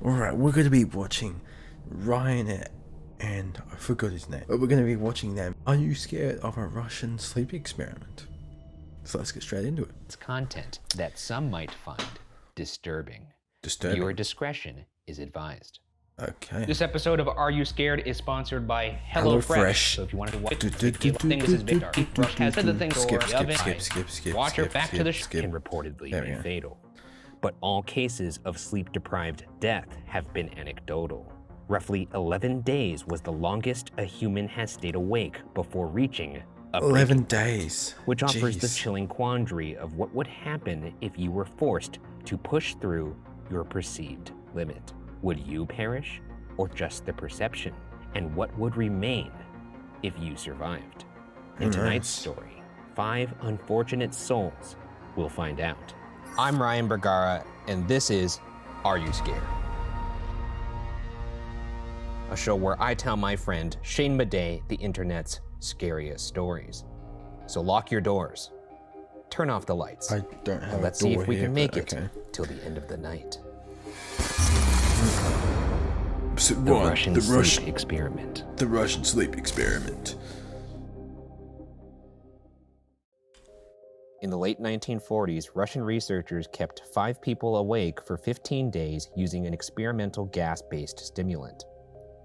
Alright, we're going to be watching Ryan and I forgot his name, but we're going to be watching them. Are you scared of a Russian sleep experiment? So let's get straight into it. It's content that some might find disturbing. Disturbing. Viewer discretion is advised. Okay. This episode of Are You Scared is sponsored by HelloFresh. So if you want to watch the thing, this is Victor. Rush has said the thing Skip. Watcher back to the can reportedly be fatal. But all cases of sleep-deprived death have been anecdotal. Roughly 11 days was the longest a human has stayed awake before reaching a 11 days. Which offers the chilling quandary of what would happen if you were forced to push through your perceived limit. Would you perish, or just the perception? And what would remain if you survived? In tonight's story, 5 unfortunate souls will find out. I'm Ryan Bergara, and this is Are You Scared? A show where I tell my friend Shane Madej the internet's scariest stories. So lock your doors, turn off the lights, I don't have and let's see if we can make it till the end of the night. So The Russian sleep experiment. The Russian sleep experiment. In the late 1940s, Russian researchers kept 5 people awake for 15 days using an experimental gas-based stimulant.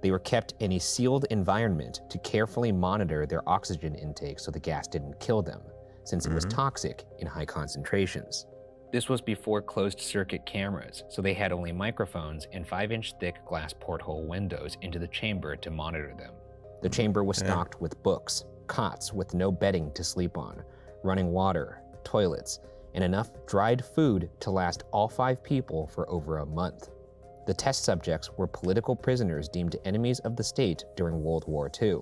They were kept in a sealed environment to carefully monitor their oxygen intake so the gas didn't kill them, since it was toxic in high concentrations. This was before closed-circuit cameras, so they had only microphones and 5-inch thick glass porthole windows into the chamber to monitor them. The chamber was stocked with books, cots with no bedding to sleep on, running water, toilets, and enough dried food to last all 5 people for over a month. The test subjects were political prisoners deemed enemies of the state during World War II.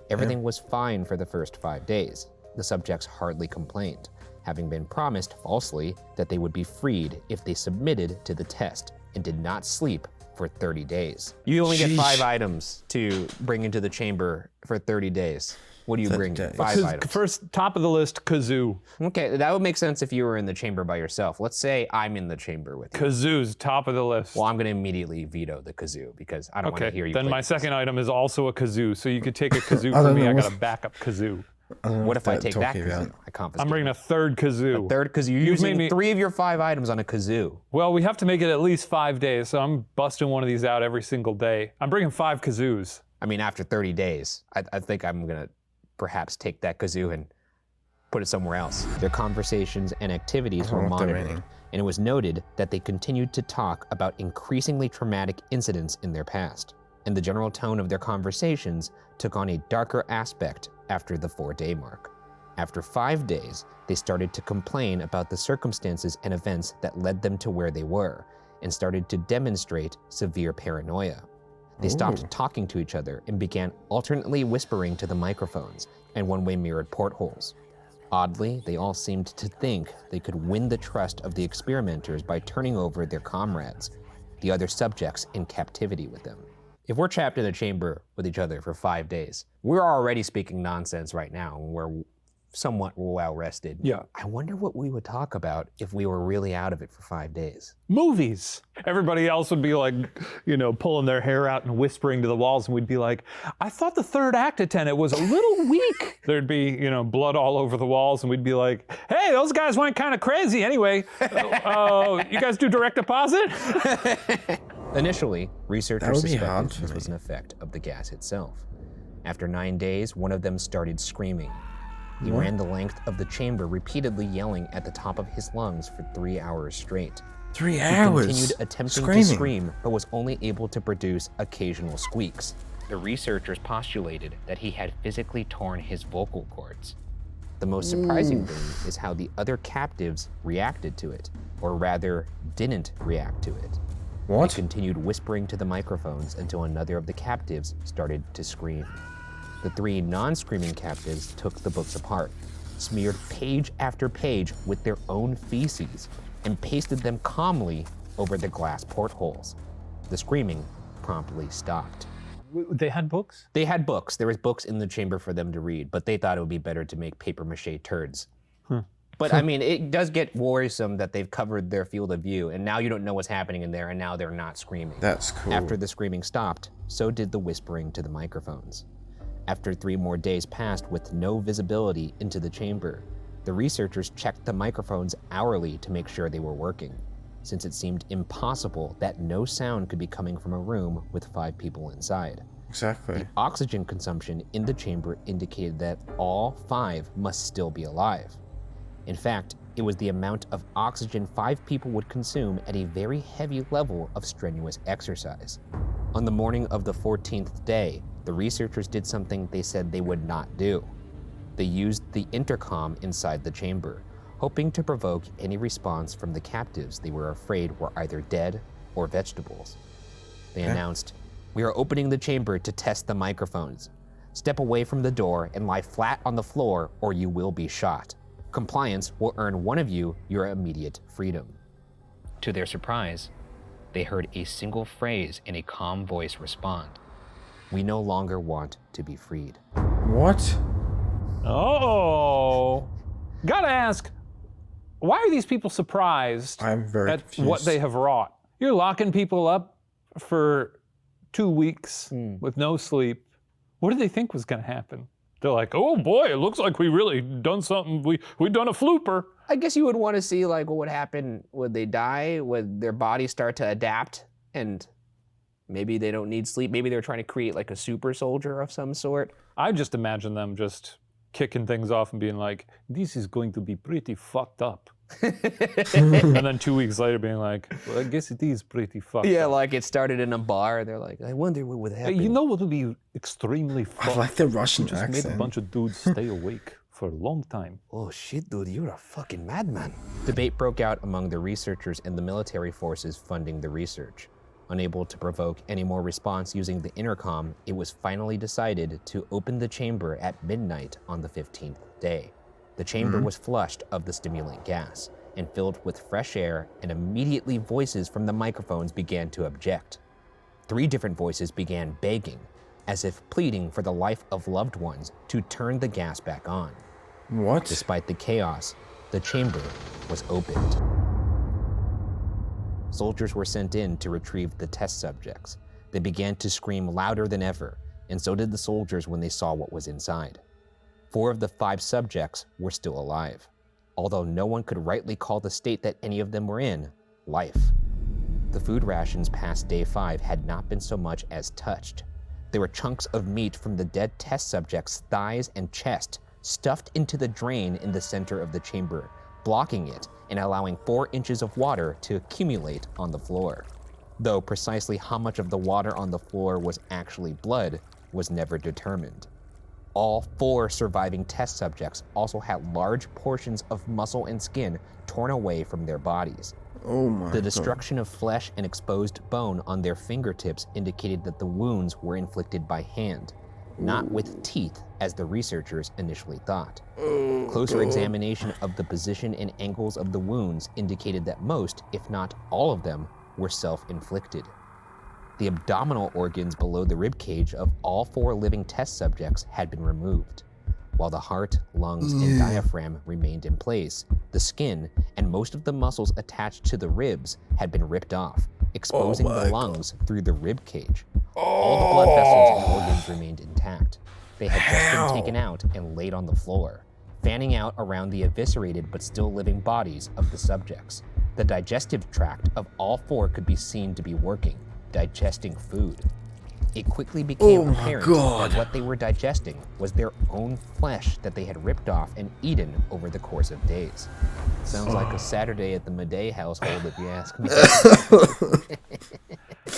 Everything was fine for the first 5 days. The subjects hardly complained, having been promised falsely that they would be freed if they submitted to the test and did not sleep for 30 days. You only get 5 items to bring into the chamber for 30 days. What do you bring? 5 items. First, top of the list, kazoo. Okay, that would make sense if you were in the chamber by yourself. Let's say I'm in the chamber with you. Kazoo's top of the list. Well, I'm gonna immediately veto the kazoo because I don't want to hear you then play my this. second item is also a kazoo, so you could take a kazoo from me. I got a backup kazoo. What if I take that kazoo? I confiscate. I'm bringing a third kazoo. A third kazoo. You're using 3 of your 5 items on a kazoo. Well, we have to make it at least 5 days, so I'm busting one of these out every single day. I'm bringing 5 kazoos. I mean, after 30 days, I think I'm gonna perhaps take that kazoo and put it somewhere else. Their conversations and activities were monitored, and it was noted that they continued to talk about increasingly traumatic incidents in their past. And the general tone of their conversations took on a darker aspect after the 4-day mark. After 5 days, they started to complain about the circumstances and events that led them to where they were, and started to demonstrate severe paranoia. They stopped talking to each other and began alternately whispering to the microphones and one-way mirrored portholes. Oddly, they all seemed to think they could win the trust of the experimenters by turning over their comrades, the other subjects in captivity with them. If we're trapped in a chamber with each other for 5 days, we're already speaking nonsense right now, and we're somewhat well rested. Yeah. I wonder what we would talk about if we were really out of it for 5 days. Movies. Everybody else would be like, pulling their hair out and whispering to the walls, and we'd be like, I thought the third act attendant was a little weak. There'd be, blood all over the walls, and we'd be like, hey, those guys went kind of crazy anyway. You guys do direct deposit? Initially, researchers suspected this was an effect of the gas itself. After 9 days, one of them started screaming. He ran the length of the chamber, repeatedly yelling at the top of his lungs for 3 hours straight. 3 hours? He continued attempting to scream, but was only able to produce occasional squeaks. The researchers postulated that he had physically torn his vocal cords. The most surprising thing is how the other captives reacted to it, or rather, didn't react to it. What? They continued whispering to the microphones until another of the captives started to scream. The 3 non-screaming captives took the books apart, smeared page after page with their own feces, and pasted them calmly over the glass portholes. The screaming promptly stopped. They had books? They had books. There was books in the chamber for them to read, but they thought it would be better to make papier-mâché turds. But I mean, it does get worrisome that they've covered their field of view, and now you don't know what's happening in there, and now they're not screaming. That's cool. After the screaming stopped, so did the whispering to the microphones. After 3 more days passed with no visibility into the chamber, the researchers checked the microphones hourly to make sure they were working, since it seemed impossible that no sound could be coming from a room with 5 people inside. Exactly. The oxygen consumption in the chamber indicated that all 5 must still be alive. In fact, it was the amount of oxygen 5 people would consume at a very heavy level of strenuous exercise. On the morning of the 14th day, the researchers did something they said they would not do. They used the intercom inside the chamber, hoping to provoke any response from the captives they were afraid were either dead or vegetables. They announced, "We are opening the chamber to test the microphones. Step away from the door and lie flat on the floor or you will be shot. Compliance will earn one of you your immediate freedom." To their surprise, they heard a single phrase in a calm voice respond, "We no longer want to be freed." What? Oh, gotta ask, why are these people surprised I'm very at confused. what they have wrought? You're locking people up for 2 weeks with no sleep. What did they think was gonna happen? They're like, oh boy, it looks like we really done something. We done a flooper. I guess you would want to see like what would happen. Would they die? Would their bodies start to adapt? And maybe they don't need sleep. Maybe they're trying to create like a super soldier of some sort. I just imagine them just kicking things off and being like, this is going to be pretty fucked up. And then 2 weeks later being like, well, I guess it is pretty fucked Yeah, up. like it started in a bar. They're like, I wonder what would happen. You know what would be extremely I fucked? like the Russian Just made a accent. bunch of dudes stay awake for a long time. Oh shit, dude, you're a fucking madman. Debate broke out among the researchers and the military forces funding the research. Unable to provoke any more response using the intercom, it was finally decided to open the chamber at midnight on the 15th day. The chamber was flushed of the stimulant gas and filled with fresh air, and immediately voices from the microphones began to object. 3 different voices began begging, as if pleading for the life of loved ones, to turn the gas back on. What? Despite the chaos, the chamber was opened. Soldiers were sent in to retrieve the test subjects. They began to scream louder than ever, and so did the soldiers when they saw what was inside. 4 of the 5 subjects were still alive, although no one could rightly call the state that any of them were in life. The food rations past day 5 had not been so much as touched. There were chunks of meat from the dead test subjects' thighs and chest stuffed into the drain in the center of the chamber, blocking it and allowing 4 inches of water to accumulate on the floor. Though precisely how much of the water on the floor was actually blood was never determined. All 4 surviving test subjects also had large portions of muscle and skin torn away from their bodies. Oh my The God. destruction of flesh and exposed bone on their fingertips indicated that the wounds were inflicted by hand, not with teeth as the researchers initially thought. Closer examination of the position and angles of the wounds indicated that most, if not all of them, were self-inflicted. The abdominal organs below the ribcage of all 4 living test subjects had been removed. While the heart, lungs, and diaphragm remained in place, the skin and most of the muscles attached to the ribs had been ripped off, exposing the lungs through the rib cage. All the blood vessels and organs remained intact. They had just been taken out and laid on the floor, fanning out around the eviscerated but still living bodies of the subjects. The digestive tract of all 4 could be seen to be working, digesting food. It quickly became apparent that what they were digesting was their own flesh that they had ripped off and eaten over the course of days. Sounds like a Saturday at the Madej household, if you ask me.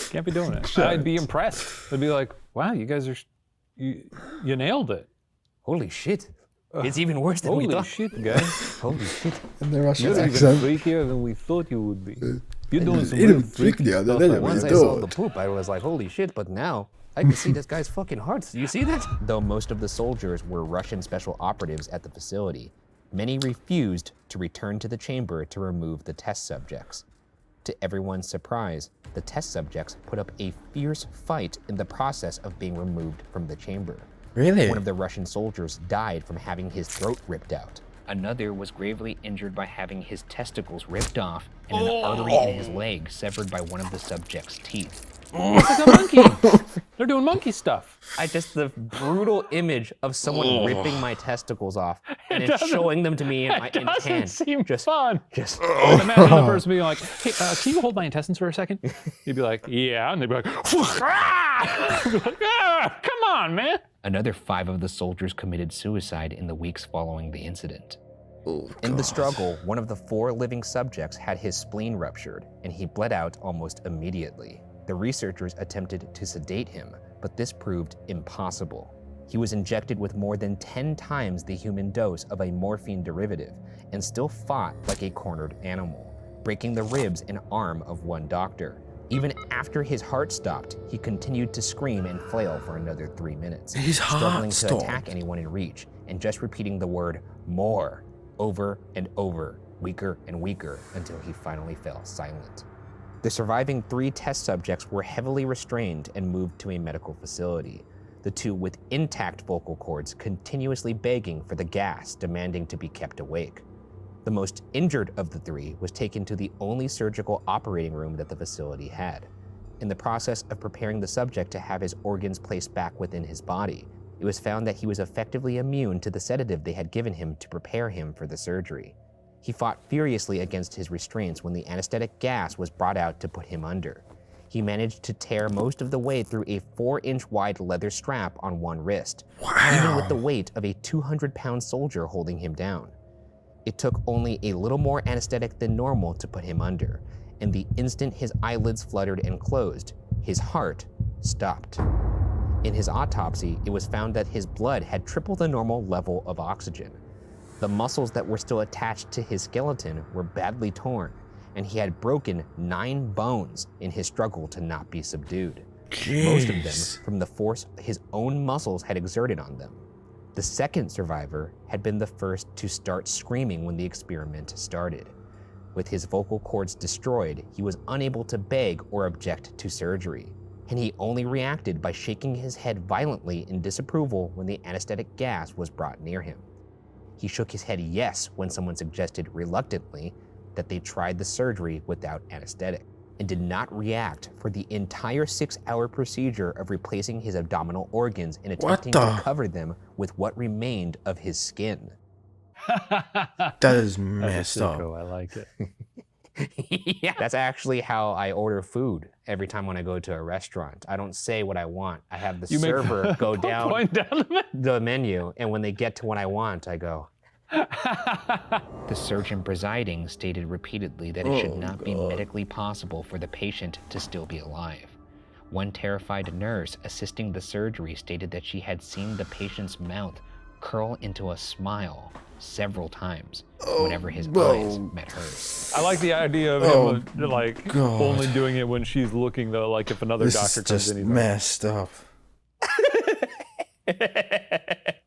Can't be doing it. I'd be impressed. I'd be like, wow, you guys are, you nailed it. Holy shit. It's even worse than we Holy thought. shit, guys. Holy shit. And the Russian You're even accent. freakier than we thought you would be. You're doing some Even really freaky freakier stuff. than Once I do saw it. the poop, I was like, holy shit, but now I can see this guy's fucking heart. You see that? Though most of the soldiers were Russian special operatives at the facility, many refused to return to the chamber to remove the test subjects. To everyone's surprise, the test subjects put up a fierce fight in the process of being removed from the chamber. Really? One of the Russian soldiers died from having his throat ripped out. Another was gravely injured by having his testicles ripped off and an artery in his leg severed by one of the subject's teeth. It's like a monkey. They're doing monkey stuff. The brutal image of someone ripping my testicles off and then showing them to me in my hand. Doesn't seem fun. Just imagine the person being like, hey, can you hold my intestines for a second? You'd be like, yeah. And they'd be like, ah! You'd be like, ah, come on, man. Another 5 of the soldiers committed suicide in the weeks following the incident. In the struggle, one of the 4 living subjects had his spleen ruptured, and he bled out almost immediately. The researchers attempted to sedate him, but this proved impossible. He was injected with more than 10 times the human dose of a morphine derivative and still fought like a cornered animal, breaking the ribs and arm of one doctor. Even after his heart stopped, he continued to scream and flail for another 3 minutes, struggling to attack anyone in reach and just repeating the word "more" over and over, weaker and weaker, until he finally fell silent. The surviving 3 test subjects were heavily restrained and moved to a medical facility, the 2 with intact vocal cords continuously begging for the gas, demanding to be kept awake. The most injured of the 3 was taken to the only surgical operating room that the facility had. In the process of preparing the subject to have his organs placed back within his body, it was found that he was effectively immune to the sedative they had given him to prepare him for the surgery. He fought furiously against his restraints when the anesthetic gas was brought out to put him under. He managed to tear most of the way through a 4-inch wide leather strap on one wrist, even with the weight of a 200-pound soldier holding him down. It took only a little more anesthetic than normal to put him under, and the instant his eyelids fluttered and closed, his heart stopped. In his autopsy, it was found that his blood had triple the normal level of oxygen. The muscles that were still attached to his skeleton were badly torn, and he had broken 9 bones in his struggle to not be subdued. Most of them from the force his own muscles had exerted on them. The second survivor had been the first to start screaming when the experiment started. With his vocal cords destroyed, he was unable to beg or object to surgery, and he only reacted by shaking his head violently in disapproval when the anesthetic gas was brought near him. He shook his head yes when someone suggested reluctantly that they tried the surgery without anesthetic, and did not react for the entire 6-hour procedure of replacing his abdominal organs and attempting to cover them with what remained of his skin. That is messed up. I like it. Yeah, that's actually how I order food every time when I go to a restaurant. I don't say what I want. I have the server go down the menu, and when they get to what I want, I go. The surgeon presiding stated repeatedly that it should not be medically possible for the patient to still be alive. One terrified nurse assisting the surgery stated that she had seen the patient's mouth curl into a smile several times whenever his eyes met hers. I like the idea of him only doing it when she's looking, though, like if another doctor comes in. This is messed up.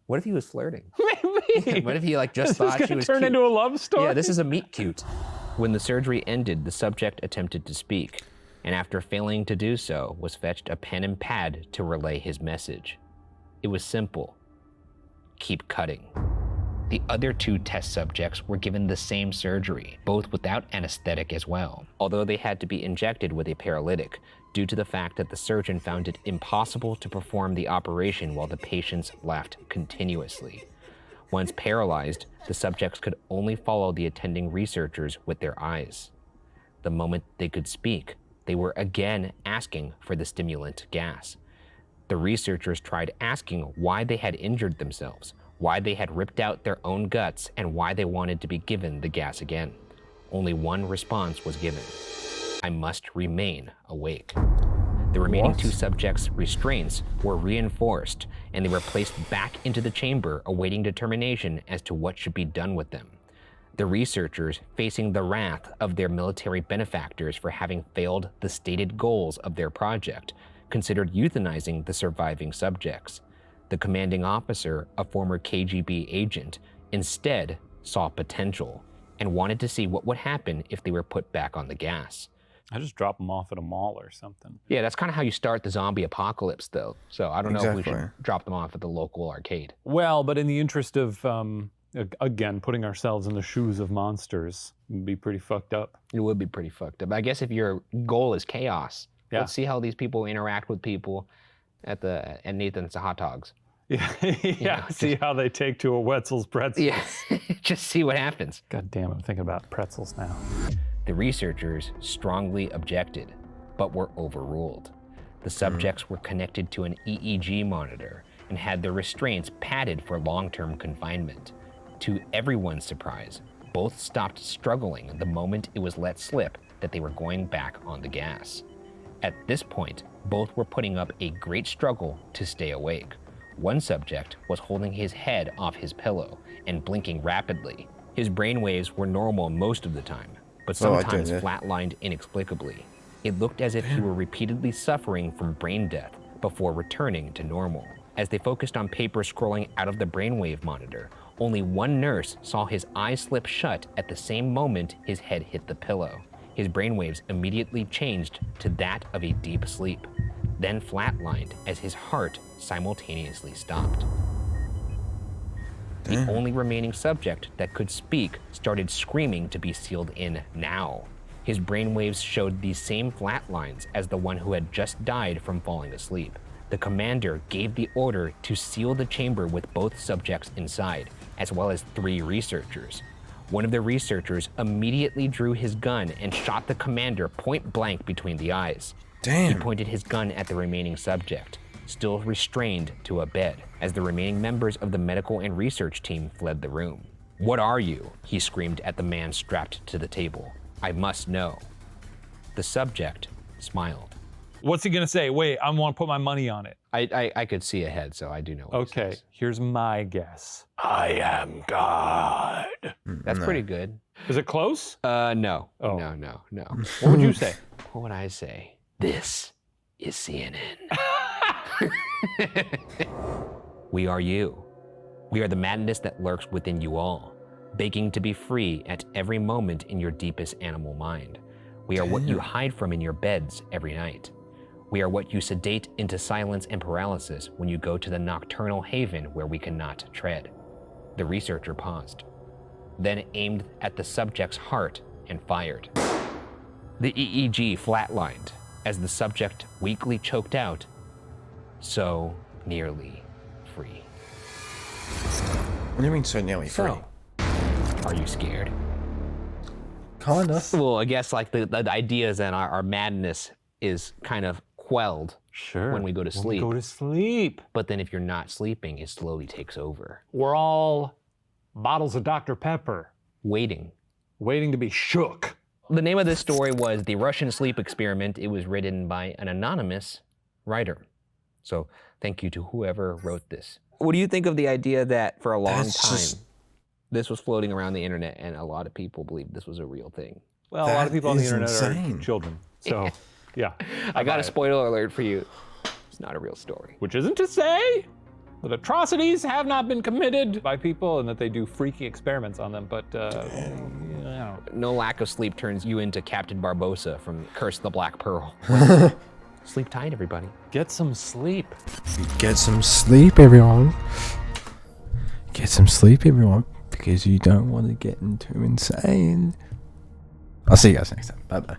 What if he was flirting? Maybe. What if he just thought she was turn cute? Into a love story? Yeah, this is a meet cute. When the surgery ended, the subject attempted to speak, and after failing to do so, was fetched a pen and pad to relay his message. It was simple. Keep cutting. The other 2 test subjects were given the same surgery, both without anesthetic as well, although they had to be injected with a paralytic due to the fact that the surgeon found it impossible to perform the operation while the patients laughed continuously. Once paralyzed, the subjects could only follow the attending researchers with their eyes. The moment they could speak, they were again asking for the stimulant gas. The researchers tried asking why they had injured themselves, why they had ripped out their own guts, and why they wanted to be given the gas again. Only one response was given: I must remain awake. The remaining 2 subjects' restraints were reinforced, and they were placed back into the chamber awaiting determination as to what should be done with them. The researchers, facing the wrath of their military benefactors for having failed the stated goals of their project, considered euthanizing the surviving subjects. The commanding officer, a former KGB agent, instead saw potential and wanted to see what would happen if they were put back on the gas. I just drop them off at a mall or something. Yeah, that's kind of how you start the zombie apocalypse, though. So I don't know if we should drop them off at the local arcade. Well, but in the interest of Again, putting ourselves in the shoes of monsters would be pretty fucked up. It would be pretty fucked up. I guess if your goal is chaos, Yeah. let's see how these people interact with people at Nathan's Hot Dogs. Yeah, yeah. See how they take to a Wetzel's Pretzels. Yeah, just see what happens. God damn, I'm thinking about pretzels now. The researchers strongly objected, but were overruled. The subjects were connected to an EEG monitor and had their restraints padded for long-term confinement. To everyone's surprise, both stopped struggling the moment it was let slip that they were going back on the gas. At this point, both were putting up a great struggle to stay awake. One subject was holding his head off his pillow and blinking rapidly. His brainwaves were normal most of the time, but sometimes flatlined inexplicably. It looked as if he were repeatedly suffering from brain death before returning to normal. As they focused on paper scrolling out of the brainwave monitor, only one nurse saw his eyes slip shut at the same moment his head hit the pillow. His brainwaves immediately changed to that of a deep sleep, then flatlined as his heart simultaneously stopped. The only remaining subject that could speak started screaming to be sealed in now. His brainwaves showed these same flat lines as the one who had just died from falling asleep. The commander gave the order to seal the chamber with both subjects inside, as well as 3 researchers. One of the researchers immediately drew his gun and shot the commander point blank between the eyes. Damn. He pointed his gun at the remaining subject, still restrained to a bed, as the remaining members of the medical and research team fled the room. "What are you?" he screamed at the man strapped to the table. "I must know." The subject smiled. What's he gonna say? Wait, I want to put my money on it. I could see ahead, so I do know what he Okay, says. here's my guess. I am God. That's pretty good. Is it close? No. Oh. No. What would you say? What would I say? This is CNN. We are you. We are the madness that lurks within you all, begging to be free at every moment in your deepest animal mind. We are what you hide from in your beds every night. We are what you sedate into silence and paralysis when you go to the nocturnal haven where we cannot tread. The researcher paused, then aimed at the subject's heart and fired. The EEG flatlined as the subject weakly choked out, "So nearly free." What do you mean so nearly free? So, are you scared? Kinda. Well, I guess like the idea is that our madness is kind of quelled Sure. when we go to When we sleep. go to sleep. But then if you're not sleeping, it slowly takes over. We're all bottles of Dr. Pepper, Waiting. waiting to be shook. The name of this story was The Russian Sleep Experiment. It was written by an anonymous writer. So thank you to whoever wrote this. What do you think of the idea that for a long time, this was floating around the internet and a lot of people believed this was a real thing? Well, a lot of That people on the is internet insane. are children. So, yeah. I got buy a it. spoiler alert for you. It's not a real story. Which isn't to say that atrocities have not been committed by people and that they do freaky experiments on them, but, you know. No lack of sleep turns you into Captain Barbossa from Curse the Black Pearl. Sleep tight, everybody. Get some sleep. Get some sleep, everyone. Get some sleep, everyone, because you don't want to get into insane. I'll see you guys next time. Bye-bye.